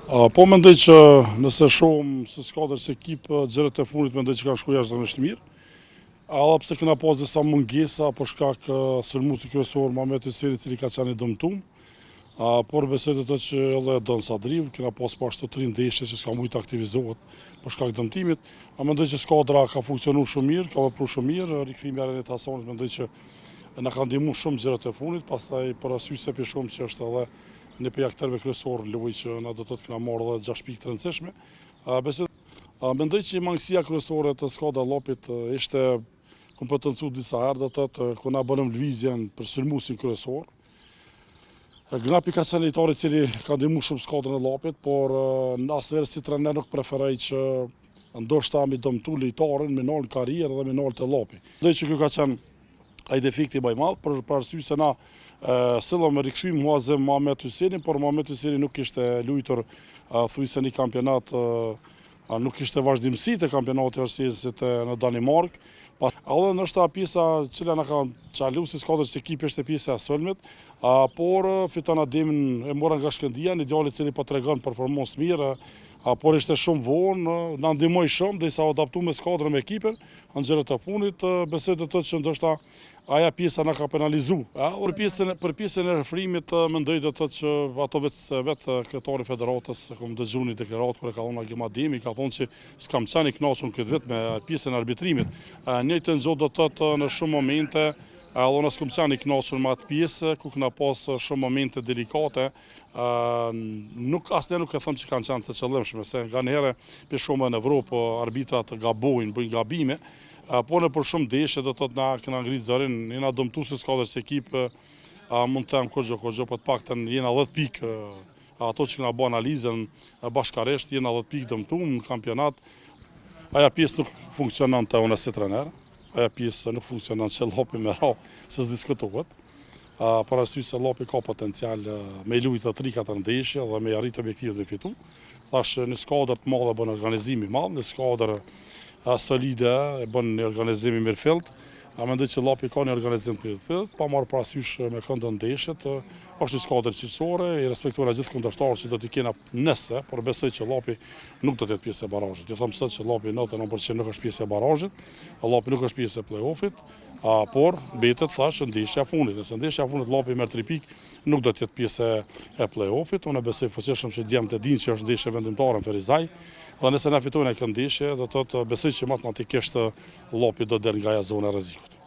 Po mendoj që nëse shohim se skuadra se ekip xherët e fundit mendoj që kanë shkuar jashtëzakonisht mirë. Edhe pse kena pas disa mungesa për shkak sulmuesit kryesor Muhamet Hyseni i cili ka qenë i dëmtuar. Por besoj të thotë që edhe Don Sadriu kena pas ashtu 3 ndeshje që s'ka mujt të aktivizohet për shkak të dëmtimit. Mendoj që skuadra ka funksionuar shumë mirë, ka vepruar shumë mirë, rikthimi i Arenit Hasanit mendoj që na ka ndihmuar shumë xherët e fundit, pastaj për arsye se pishom që është edhe në për aktorëve kryesor lojë që na do të thotë kena marrë edhe 6 pikë të rëndësishme. Mendoj që mangësia kryesore të skuadrës Llopit ishte kompetencu disa herë, do të thotë ku na bënëm lëvizjen për sulmuesin kryesor. Gnapi ka qenë lojtari i cili ka ndihmuar shumë skuadrën e Llopit, por asnjëherë si trajner nuk preferoj që ndoshta mi dëmtu lojtarin me nol karrierë dhe me nol të Llopi. Mendoj që ky ka qenë ai defekti më i madh për arsye se na sillëm me rikthym muazem Muhamet Hyseni, por Muhamet Hyseni nuk kishte luajtur thujse një kampionat, nuk kishte vazhdimsi të kampionatit arsisit në Danimark. Edhe ndoshta pjesa që na ka çalu si skuadrës ekipi është pjesa e sulmit, por fiton Ademin e mora nga Shkëndia, një djalë i cili po tregon performancë të mirë, por ishte shumë vonë, na ndihmoi shumë derisa u adaptu me skuadrën me ekipën, në xherët e fundit, besoj të thotë që ndoshta aja pjesa na ka penalizuar. Për pjesën e refrimit mendoj të thotë që ato vetë kryetari i federatës, kom dëgjuar një deklaratë kur e ka dhënë Agim Ademi, ka thonë që s'kam qenë i kënaqur këtë vit me pjesën e arbitrimit. Njëjtën gjë do të thotë në shumë momente, edhe unë s'kam qenë i kënaqur me atë pjesë, ku kena pas shumë momente delikate, asnjëherë nuk e them që kanë qenë të qëllimshme, se nganjëherë për shumë në Evropë arbitrat gabojnë, bëjnë gabime. Po në për shumë ndeshje do të thotë na kena ngritë zërin, jena dëmtuar si skuadrës ekip, mund të them kurrë, po të paktën jena 10 pikë, ato që kena bë analizën bashkërisht jena 10 pikë dëmtuar në kampionat. Aja pjesë nuk funksionon të unë si trajner, aja pjesë nuk funksionon që Llopi me ra, se s'diskutohet. Për arsye se Llopi ka potencial me lujtë të 3-4 ndeshje dhe me arrit objektivet me fitu. Thash në skuadër të madhe bën organizim i madh, në skuadër solide e bën një organizim i mirëfillt. Mendoj që Llopi ka një organizim të mirëfillt, pa marrë parasysh me këndë ndeshjet, është një skuadër cilësore, i respektuar gjithë kundërshtarët që do t'i kena nëse, por besoj që Llopi nuk do të jetë pjesë e barazhit. Ju them sot që Llopi 99% nuk është pjesë e barazhit, Llopi nuk është pjesë e play-offit, por mbetet thash ndeshja e fundit. Nëse ndeshja e fundit Llopi merr 3 pikë, nuk do të jetë pjesë e play-offit. Unë besoj fuqishëm që djemtë e dinë që është ndeshje vendimtare në Ferizaj. Dhe nëse na fitojnë këtë ndeshje, do të thotë besoj që matematikisht Llopi do del nga ajo zona e rrezikut.